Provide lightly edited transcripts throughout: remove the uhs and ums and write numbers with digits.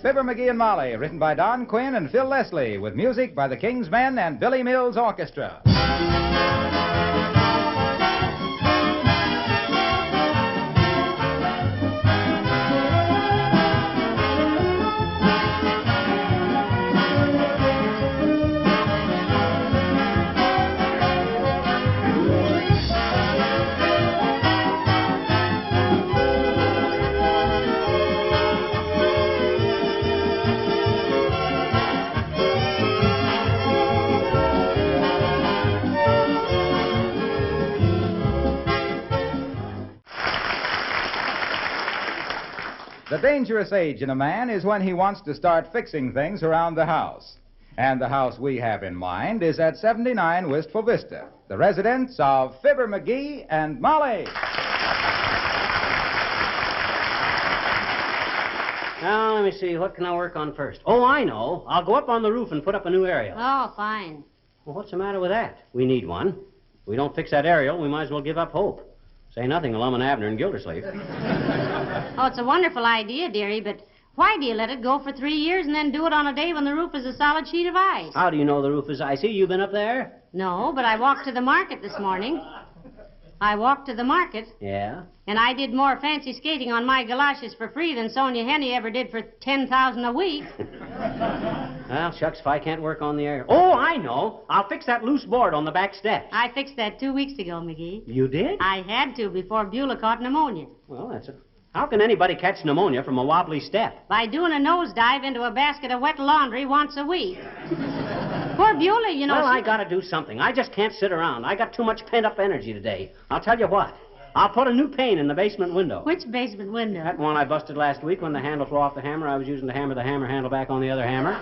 Fibber McGee and Molly, written by Don Quinn and Phil Leslie, with music by the King's Men and Billy Mills Orchestra. The dangerous age in a man is when he wants to start fixing things around the house. And the house we have in mind is at 79 Wistful Vista, the residence of Fibber McGee and Molly. Now, let me see. What can I work on first? Oh, I know. I'll go up on the roof and put up a new aerial. Oh, fine. Well, what's the matter with that? We need one. If we don't fix that aerial, we might as well give up hope. Say nothing of Lum and Abner and Gildersleeve. Oh, it's a wonderful idea, dearie, but why do you let it go for 3 years and then do it on a day when the roof is a solid sheet of ice? How do you know the roof is icy? You been up there? No, but I walked to the market this morning. I walked to the market. Yeah? And I did more fancy skating on my galoshes for free than Sonia Henney ever did for $10,000 a week. Well, shucks, if I can't work on the aerial. Oh, I know. I'll fix that loose board on the back steps. I fixed that 2 weeks ago, McGee. You did? I had to before Beulah caught pneumonia. Well, that's it. How can anybody catch pneumonia from a wobbly step? By doing a nosedive into a basket of wet laundry once a week. Poor Beulah, you know. Well, I gotta do something. I just can't sit around. I got too much pent-up energy today. I'll tell you what. I'll put a new pane in the basement window. Which basement window? That one I busted last week when the handle flew off the hammer. I was using to hammer the hammer handle back on the other hammer.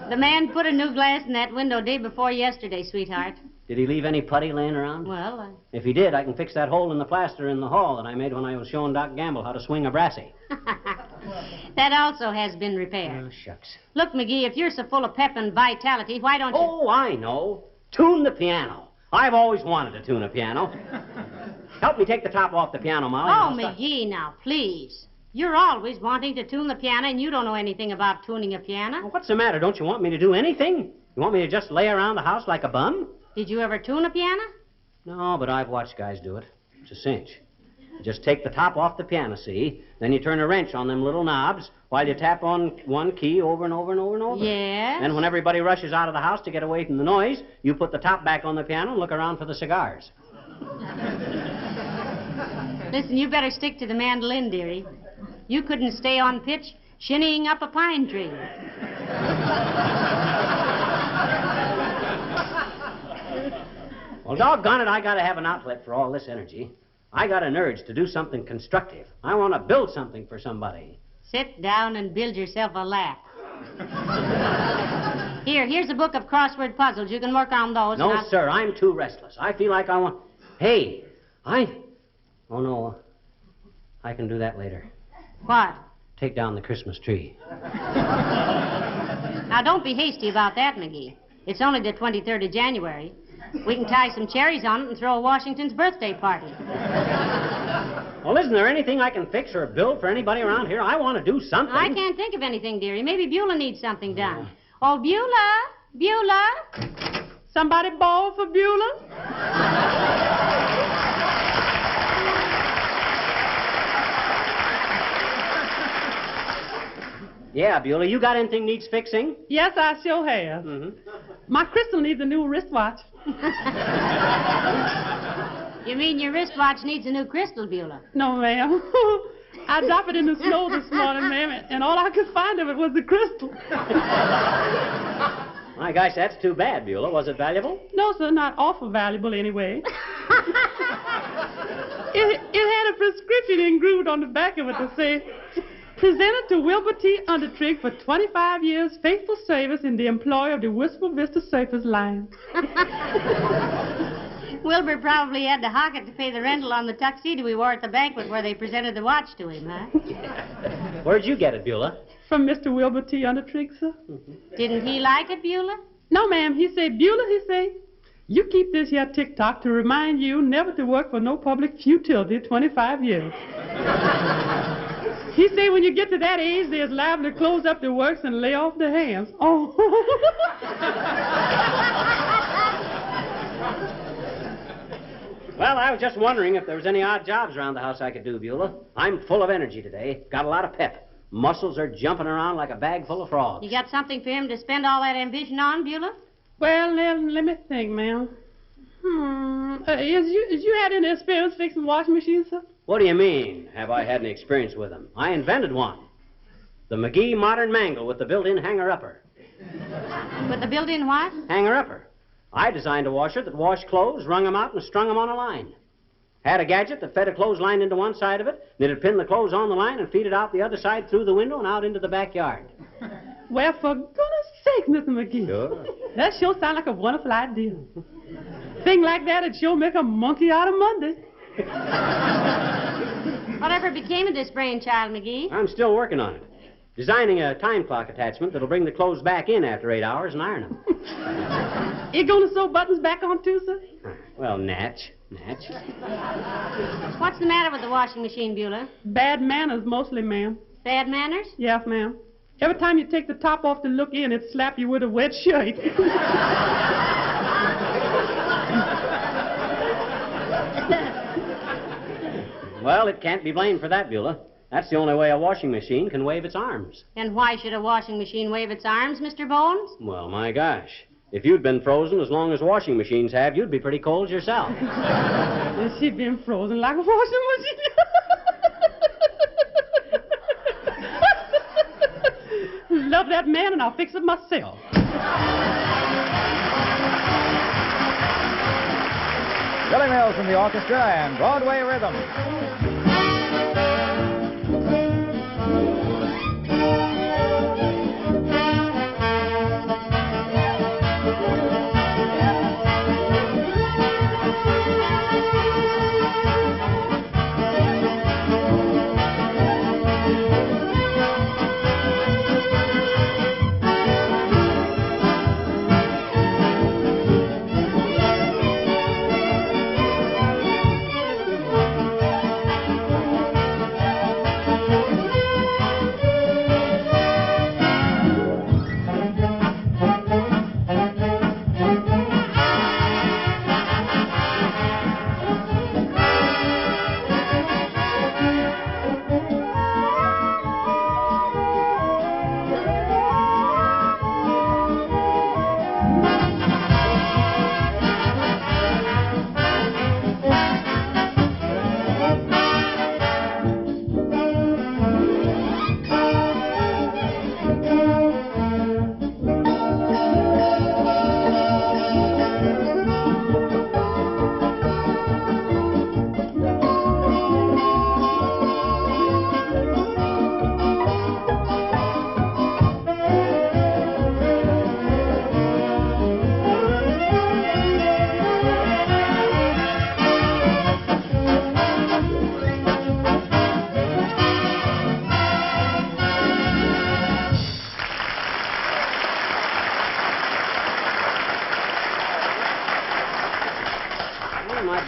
The man put a new glass in that window day before yesterday, sweetheart. Did he leave any putty laying around? Well, If he did, I can fix that hole in the plaster in the hall that I made when I was showing Doc Gamble how to swing a brassie. That also has been repaired. Oh, shucks. Look, McGee, if you're so full of pep and vitality, why don't you... Oh, I know. Tune the piano. I've always wanted to tune a piano. Help me take the top off the piano, Molly. Oh, McGee, now, please. You're always wanting to tune the piano, and you don't know anything about tuning a piano. Well, what's the matter? Don't you want me to do anything? You want me to just lay around the house like a bum? Did you ever tune a piano? No, but I've watched guys do it. It's a cinch. You just take the top off the piano, see? Then you turn a wrench on them little knobs while you tap on one key over and over and over and over. Yes. Then when everybody rushes out of the house to get away from the noise, you put the top back on the piano and look around for the cigars. Listen, you better stick to the mandolin, dearie. You couldn't stay on pitch shinnying up a pine tree. Well, doggone it, I gotta have an outlet for all this energy. I got an urge to do something constructive. I want to build something for somebody. Sit down and build yourself a lap. Here's a book of crossword puzzles. You can work on those. No, sir, I'm too restless. I feel like I want... Hey, Oh, no. I can do that later. What? Take down the Christmas tree. Now, don't be hasty about that, McGee. It's only the 23rd of January. We can tie some cherries on it and throw a Washington's birthday party. Well, isn't there anything I can fix or build for anybody around here? I want to do something. I can't think of anything, dearie. Maybe Beulah needs something done. Oh, Beulah! Beulah! Somebody bawl for Beulah? Yeah, Beulah, you got anything needs fixing? Yes, I sure have. Mm-hmm. My Crystal needs a new wristwatch. You mean your wristwatch needs a new crystal, Beulah? No, ma'am. I dropped it in the snow this morning, ma'am, and all I could find of it was the crystal. My gosh, that's too bad, Beulah. Was it valuable? No, sir, not awful valuable anyway. It had a prescription engraved on the back of it that said, presented to Wilbur T. Undertrig for 25 years faithful service in the employ of the Wistful Vista Surface Line. Wilbur probably had to hock it to pay the rental on the tuxedo we wore at the banquet where they presented the watch to him, huh? Where'd you get it, Beulah? From Mr. Wilbur T. Undertrig, sir. Didn't he like it, Beulah? No, ma'am. He said, Beulah, he said, you keep this here tick-tock to remind you never to work for no public futility 25 years. He say when you get to that age, there's liable to close up the works and lay off the hands. Oh. Well, I was just wondering if there was any odd jobs around the house I could do, Beulah. I'm full of energy today. Got a lot of pep. Muscles are jumping around like a bag full of frogs. You got something for him to spend all that ambition on, Beulah? Well, let me think, ma'am. Has you had any experience fixing washing machines, sir? What do you mean, have I had any experience with them? I invented one. The McGee modern mangle with the built-in hanger-upper. With the built-in what? Hanger-upper. I designed a washer that washed clothes, wrung them out, and strung them on a line. Had a gadget that fed a clothesline into one side of it, then it'd pin the clothes on the line and feed it out the other side through the window and out into the backyard. Well, for goodness sake, Mr. McGee. Sure. That sure sounds like a wonderful idea. Thing like that would sure make a monkey out of Monday. Whatever became of this brainchild, McGee? I'm still working on it. Designing a time clock attachment that'll bring the clothes back in after 8 hours and iron them. You gonna sew buttons back on too, sir? Well, Natch. What's the matter with the washing machine, Beulah? Bad manners mostly, ma'am. Bad manners? Yes, ma'am. Every time you take the top off to look in, it slap you with a wet shirt. Well, it can't be blamed for that, Beulah. That's the only way a washing machine can wave its arms. And why should a washing machine wave its arms, Mr. Bones? Well, my gosh. If you'd been frozen as long as washing machines have, you'd be pretty cold yourself. She'd been frozen like a washing machine. Love that man, and I'll fix it myself. Billy Mills and the orchestra and Broadway Rhythm.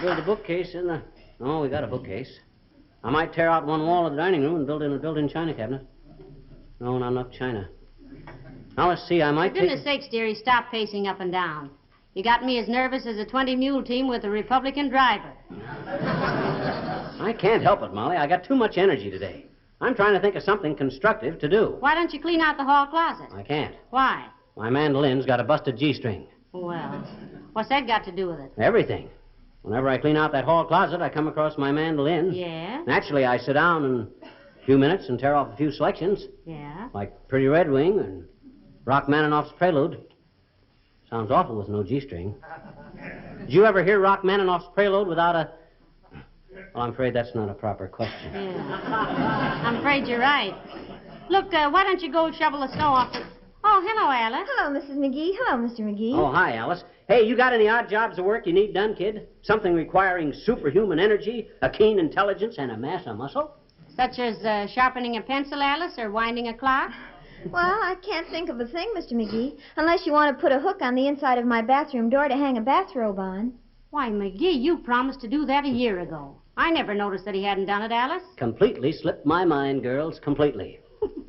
Build a bookcase in the... Oh, we got a bookcase. I might tear out one wall of the dining room and build in a built-in china cabinet. No, not enough china. Now, let's see, I might For goodness sakes, dearie, stop pacing up and down. You got me as nervous as a 20-mule team with a Republican driver. I can't help it, Molly. I got too much energy today. I'm trying to think of something constructive to do. Why don't you clean out the hall closet? I can't. Why? My mandolin's got a busted G-string. Well, what's that got to do with it? Everything. Whenever I clean out that hall closet, I come across my mandolin. Yeah? Naturally, I sit down in a few minutes and tear off a few selections. Yeah? Like Pretty Red Wing and Rachmaninoff's Prelude. Sounds awful with no G-string. Did you ever hear Rachmaninoff's Prelude without a... Well, I'm afraid that's not a proper question. Yeah. I'm afraid you're right. Look, why don't you go shovel the snow off the... Oh, hello, Alice. Hello, Mrs. McGee. Hello, Mr. McGee. Oh, hi, Alice. Hey, you got any odd jobs of work you need done, kid? Something requiring superhuman energy, a keen intelligence, and a mass of muscle? Such as sharpening a pencil, Alice, or winding a clock? Well, I can't think of a thing, Mr. McGee, unless you want to put a hook on the inside of my bathroom door to hang a bathrobe on. Why, McGee, you promised to do that a year ago. I never noticed that he hadn't done it, Alice. Completely slipped my mind, girls, completely.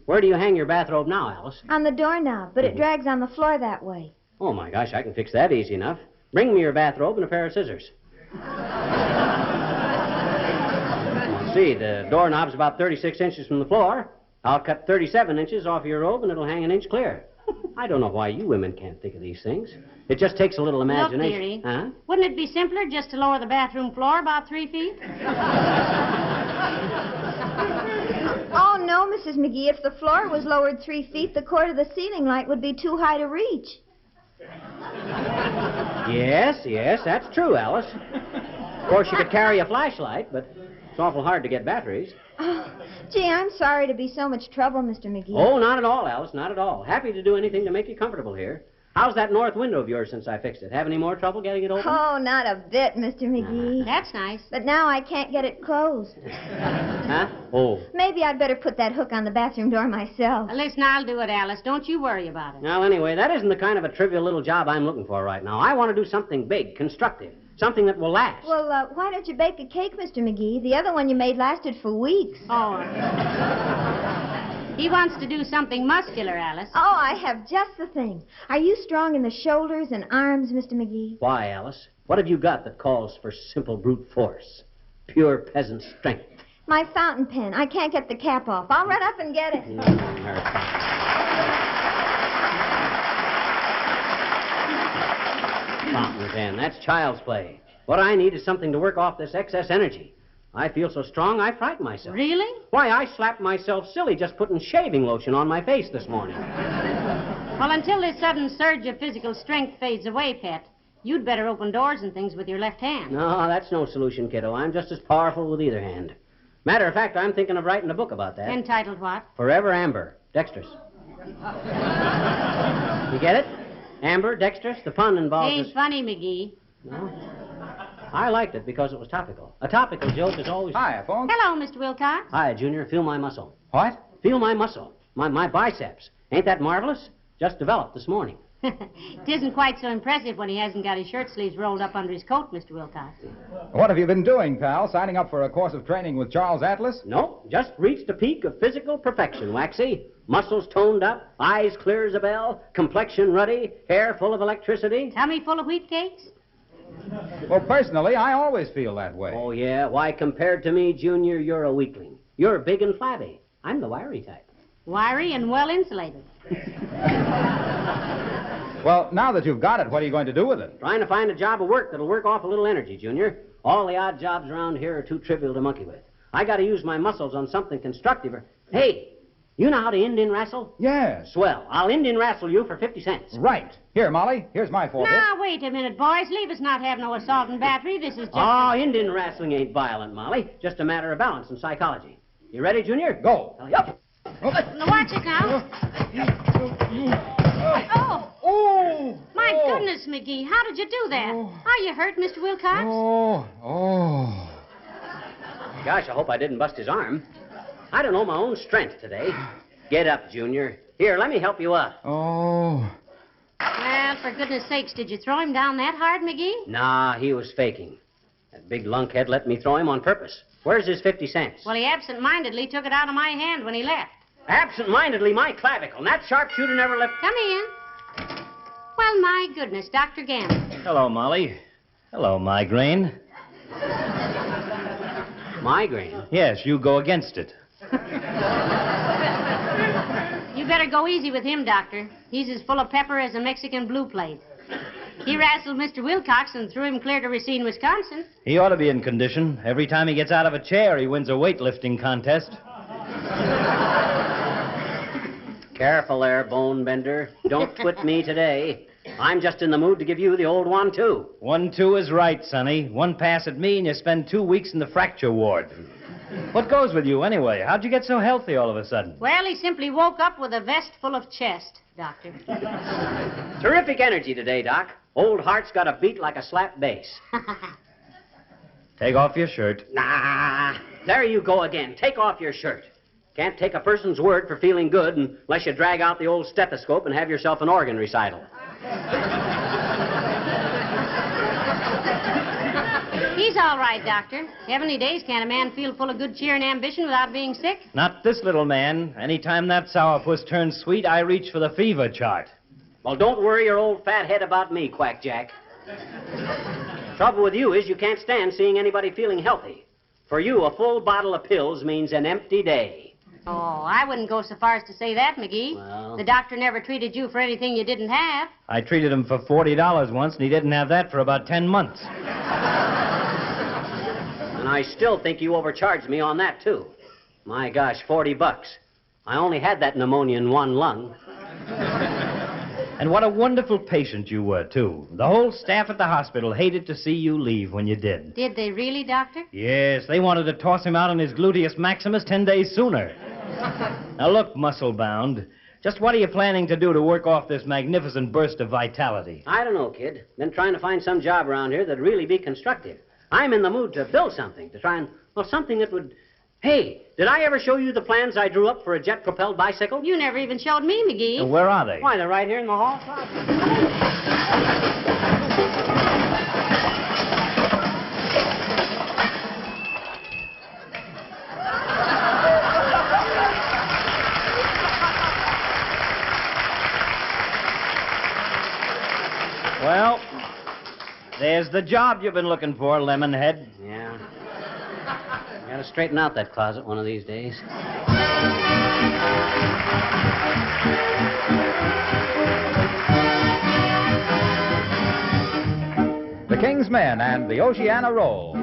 Where do you hang your bathrobe now, Alice? On the doorknob, but it drags on the floor that way. Oh, my gosh, I can fix that easy enough. Bring me your bathrobe and a pair of scissors. See, the doorknob's about 36 inches from the floor. I'll cut 37 inches off your robe, and it'll hang an inch clear. I don't know why you women can't think of these things. It just takes a little imagination. Look, dearie, Huh? wouldn't it be simpler just to lower the bathroom floor about 3 feet? Oh, no, Mrs. McGee. If the floor was lowered 3 feet, the cord of the ceiling light would be too high to reach. Yes, that's true, Alice. Of course, you could carry a flashlight, but it's awful hard to get batteries. Oh, gee, I'm sorry to be so much trouble, Mr. McGee. Oh, not at all, Alice, not at all. Happy to do anything to make you comfortable here. How's that north window of yours since I fixed it? Have any more trouble getting it open? Oh, not a bit, Mr. McGee. That's nice. But now I can't get it closed. Huh? Oh. Maybe I'd better put that hook on the bathroom door myself. Listen, I'll do it, Alice. Don't you worry about it. Well, anyway, that isn't the kind of a trivial little job I'm looking for right now. I want to do something big, constructive, something that will last. Well, why don't you bake a cake, Mr. McGee? The other one you made lasted for weeks. Oh. He wants to do something muscular, Alice. Oh, I have just the thing. Are you strong in the shoulders and arms, Mr. McGee? Why, Alice? What have you got that calls for simple brute force? Pure peasant strength. My fountain pen. I can't get the cap off. I'll run up and get it. Fountain pen. That's child's play. What I need is something to work off this excess energy. I feel so strong, I frighten myself. Really? Why, I slapped myself silly just putting shaving lotion on my face this morning. Well, until this sudden surge of physical strength fades away, Pet, you'd better open doors and things with your left hand. No, that's no solution, kiddo. I'm just as powerful with either hand. Matter of fact, I'm thinking of writing a book about that. Entitled what? Forever Amber, dexterous. You get it? Amber, dexterous. The pun involves... Ain't funny, McGee. No? I liked it because it was topical. A topical joke is always... Hiya, folks. Hello, Mr. Wilcox. Hi, Junior. Feel my muscle. What? Feel my muscle. My biceps. Ain't that marvelous? Just developed this morning. It isn't quite so impressive when he hasn't got his shirt sleeves rolled up under his coat, Mr. Wilcox. What have you been doing, pal? Signing up for a course of training with Charles Atlas? Nope. Just reached a peak of physical perfection, Waxy. Muscles toned up, eyes clear as a bell, complexion ruddy, hair full of electricity. Tummy full of wheat cakes? Well, personally, I always feel that way. Oh, yeah? Why, compared to me, Junior, you're a weakling. You're big and flabby. I'm the wiry type. Wiry and well insulated. Well, now that you've got it, what are you going to do with it? Trying to find a job of work that'll work off a little energy, Junior. All the odd jobs around here are too trivial to monkey with. I got to use my muscles on something constructive. Hey, you know how to Indian wrestle? Yes. Swell. I'll Indian wrestle you for 50 cents. Right. Here, Molly. Here's my four-bit. Now, wait a minute, boys. Leave us not have no assault and battery. This is just... Oh, Indian wrestling ain't violent, Molly. Just a matter of balance and psychology. You ready, Junior? Go. Yup. Now, watch it now. Oh. Oh! My goodness, McGee. How did you do that? Are you hurt, Mr. Wilcox? Oh. Gosh, I hope I didn't bust his arm. I don't know my own strength today. Get up, Junior. Here, let me help you up. Oh. Well, for goodness sakes, did you throw him down that hard, McGee? Nah, he was faking. That big lunkhead let me throw him on purpose. Where's his 50 cents? Well, he absent-mindedly took it out of my hand when he left. Absent-mindedly, my clavicle. And that sharpshooter never left... Come in. Well, my goodness, Dr. Gamble. Hello, Molly. Hello, migraine. Migraine? Yes, you go against it. You better go easy with him, Doctor. He's as full of pepper as a Mexican blue plate. He wrestled Mr. Wilcox and threw him clear to Racine, Wisconsin. He ought to be in condition. Every time he gets out of a chair, he wins a weightlifting contest. Careful there, bone bender. Don't twit me today. I'm just in the mood to give you the old 1-2. 1-2 is right, Sonny. One pass at me and you spend 2 weeks in the fracture ward. What goes with you, anyway? How'd you get so healthy all of a sudden? Well, he simply woke up with a vest full of chest, Doctor. Terrific energy today, Doc. Old heart's got a beat like a slap bass. Take off your shirt. Nah, there you go again. Take off your shirt. Can't take a person's word for feeling good unless you drag out the old stethoscope and have yourself an organ recital. He's all right, Doctor. Heavenly days, can't a man feel full of good cheer and ambition without being sick? Not this little man. Anytime that sourpuss turns sweet, I reach for the fever chart. Well, don't worry your old fat head about me, Quack Jack. Trouble with you is you can't stand seeing anybody feeling healthy. For you, a full bottle of pills means an empty day. Oh, I wouldn't go so far as to say that, McGee. Well? The doctor never treated you for anything you didn't have. I treated him for $40 once, and he didn't have that for about 10 months. And I still think you overcharged me on that, too. My gosh, $40. I only had that pneumonia in one lung. And what a wonderful patient you were, too. The whole staff at the hospital hated to see you leave when you did. Did they really, Doctor? Yes, they wanted to toss him out on his gluteus maximus 10 days sooner. Now, look, muscle-bound, just what are you planning to do to work off this magnificent burst of vitality? I don't know, kid. Been trying to find some job around here that'd really be constructive. I'm in the mood to build something, to try and, well, something that would... Hey, did I ever show you the plans I drew up for a jet-propelled bicycle? You never even showed me, McGee. Where are they? Why, they're right here in the hall closet. Well, there's the job you've been looking for, Lemonhead. Yeah. Gotta straighten out that closet one of these days. The King's Men and the Oceana Roll.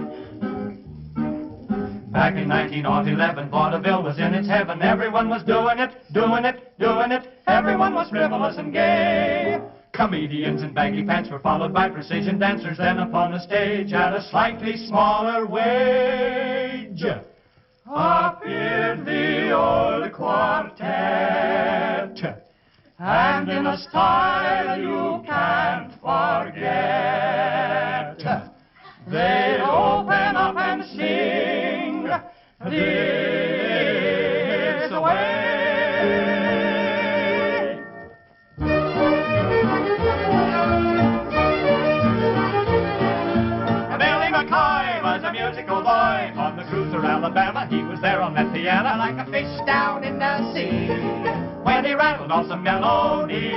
Back in 1911, vaudeville was in its heaven. Everyone was doing it, doing it, doing it. Everyone was frivolous and gay. Comedians in baggy pants were followed by precision dancers. Then upon the stage, at a slightly smaller wage, appeared the old quartet. And in a style you can't forget, they'd open up and sing this way. Billy McCoy was a musical boy on the cruiser Alabama. He was there on that piano like a fish down in the sea. When he rattled off some melody,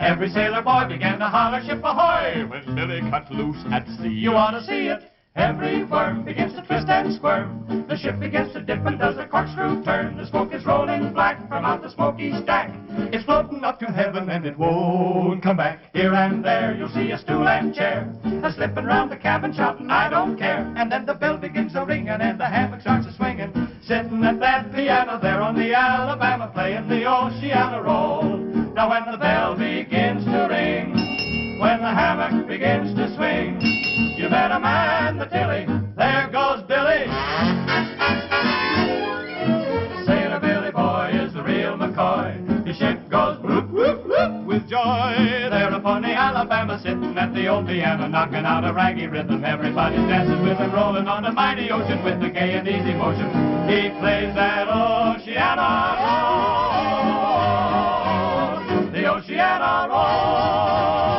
every sailor boy began to holler, ship ahoy, when Billy cut loose at sea. You ought to see it. Every worm begins to twist and squirm. The ship begins to dip and does a corkscrew turn. The smoke is rolling black from out the smoky stack. It's floating up to heaven and it won't come back. Here and there you'll see a stool and chair, a slipping round the cabin shouting, I don't care. And then the bell begins a ringing and the hammock starts a swinging. Sitting at that piano there on the Alabama, playing the Oceana Roll. Now when the bell begins to ring, when the hammock begins to swing, you better man the tilly. There goes Billy. Sailor Billy boy is the real McCoy. His ship goes whoop, whoop, whoop with joy. There upon the Alabama, sitting at the old piano, knocking out a raggy rhythm. Everybody's dancing with him, rolling on the mighty ocean with the gay and easy motion. He plays that Oceana Roll, the Oceana Roll.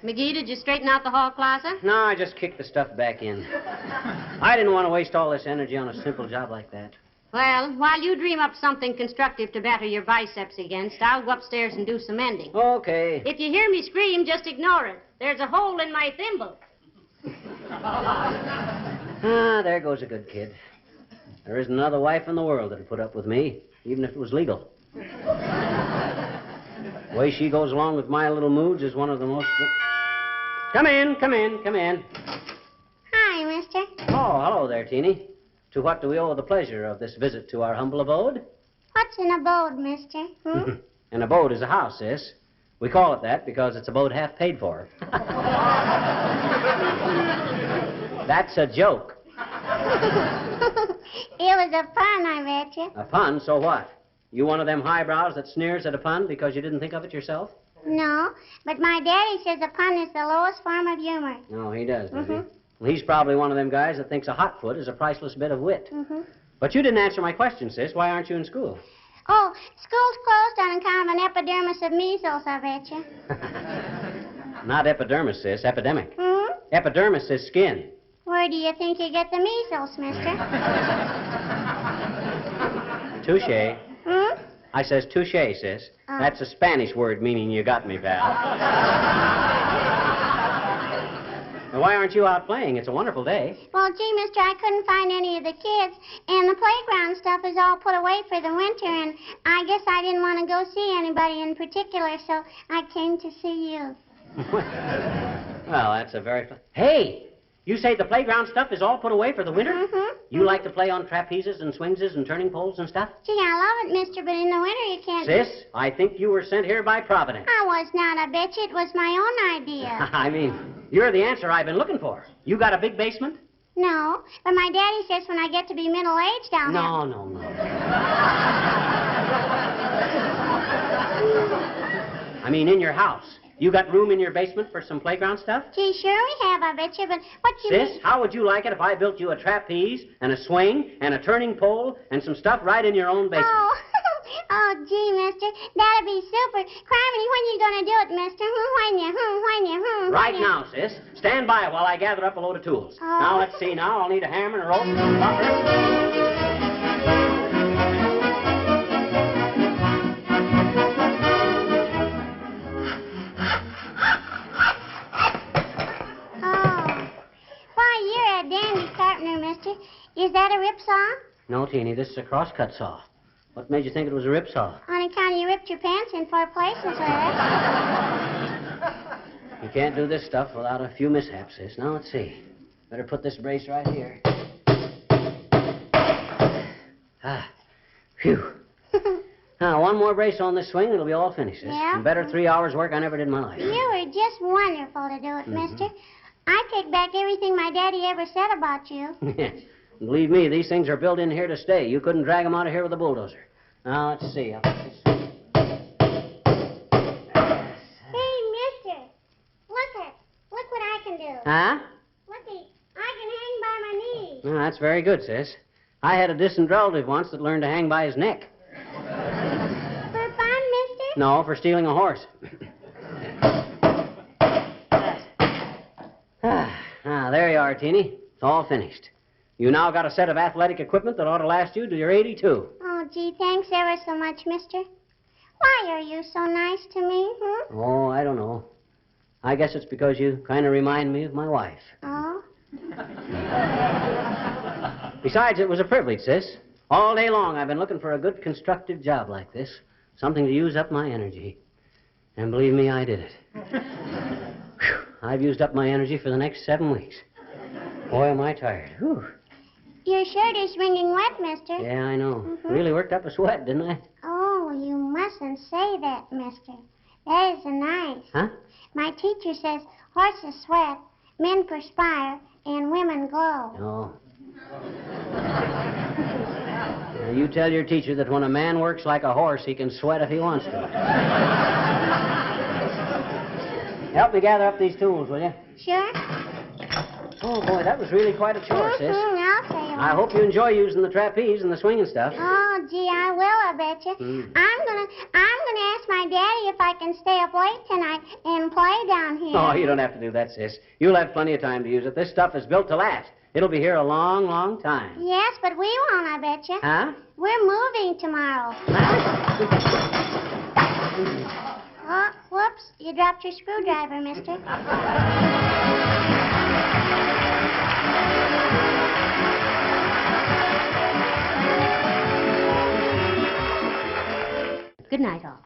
McGee, did you straighten out the hall closet? No, I just kicked the stuff back in. I didn't want to waste all this energy on a simple job like that. Well, while you dream up something constructive to batter your biceps against, I'll go upstairs and do some mending. Okay. If you hear me scream, just ignore it. There's a hole in my thimble. Ah, there goes a good kid. There isn't another wife in the world that'd put up with me, even if it was legal. The way she goes along with my little moods is one of the most... Come in, come in, come in. Hi, mister. Oh, hello there, Teeny. To what do we owe the pleasure of this visit to our humble abode? What's an abode, mister? An abode is a house, sis. We call it that because it's a boat half paid for. That's a joke. It was a pun, I bet you. A pun, so what? You one of them highbrows that sneers at a pun because you didn't think of it yourself? No, but my daddy says a pun is the lowest form of humor. No, he does, does he? Well, he's probably one of them guys that thinks a hot foot is a priceless bit of wit. But you didn't answer my question, sis. Why aren't you in school? Oh, school's closed on account of an epidermis of measles, I bet you. Not epidermis, sis. Epidemic. Hmm? Epidermis is skin. Where do you think you get the measles, mister? Touche. Hmm? I says touche, sis. Oh. That's a Spanish word meaning you got me, pal. Now, why aren't you out playing? It's a wonderful day. Well, gee, mister, I couldn't find any of the kids, and the playground stuff is all put away for the winter, and I guess I didn't want to go see anybody in particular, so I came to see you. Well, that's a very... Hey! You say the playground stuff is all put away for the winter? Mm-hmm. You like to play on trapezes and swingses and turning poles and stuff? Gee, I love it, mister, but in the winter you can't... Sis, I think you were sent here by Providence. I was not, I bet you. It was my own idea. I mean, you're the answer I've been looking for. You got a big basement? No, but my daddy says when I get to be middle-aged, I'll have... No. I mean, in your house. You got room in your basement for some playground stuff? Gee, sure we have, I bet you, but what you... Sis, how would you like it if I built you a trapeze and a swing and a turning pole and some stuff right in your own basement? Oh, oh, gee, mister, that'd be super. Criminy, when you gonna do it, mister? When? Right now, sis. Stand by while I gather up a load of tools. Oh. Now, let's see now. I'll need a hammer and a rope and some mister. Is that a rip saw? No, Teeny, this is a crosscut saw. What made you think it was a rip saw? On account you ripped your pants in 4 places, sir. You can't do this stuff without a few mishaps, sis. Now, let's see. Better put this brace right here. Phew. Now, one more brace on this swing, and it'll be all finished, sis. Yeah? And better 3 hours work I never did in my life. You were just wonderful to do it, mister. I take back everything my daddy ever said about you. Believe me, these things are built in here to stay. You couldn't drag them out of here with a bulldozer. Now, let's see. I'll put this... Hey, mister. Look what I can do. Huh? Looky, I can hang by my knees. Well, that's very good, sis. I had a distant relative once that learned to hang by his neck. For fun, mister? No, for stealing a horse. Now, there you are, Teeny. It's all finished. You now got a set of athletic equipment that ought to last you till you're 82. Oh, gee, thanks ever so much, mister. Why are you so nice to me, Oh, I don't know. I guess it's because you kind of remind me of my wife. Oh? Besides, it was a privilege, sis. All day long, I've been looking for a good constructive job like this. Something to use up my energy. And believe me, I did it. Whew. I've used up my energy for the next 7 weeks. Boy, am I tired. Whew. Your shirt is wringing wet, mister. Yeah, I know. Really worked up a sweat, didn't I? Oh, you mustn't say that, mister. That isn't nice. Huh? My teacher says horses sweat, men perspire, and women glow. No. Now, you tell your teacher that when a man works like a horse, he can sweat if he wants to. Help me gather up these tools, will you? Sure? Oh, boy, that was really quite a chore, sis. I'll say it. I hope you enjoy using the trapeze and the swinging stuff. Oh, gee, I will, I bet you. I'm gonna ask my daddy if I can stay up late tonight and play down here. Oh, you don't have to do that, sis. You'll have plenty of time to use it. This stuff is built to last. It'll be here a long, long time. Yes, but we won't, I bet you. Huh? We're moving tomorrow. Oh, whoops. You dropped your screwdriver, mister. Good night, all.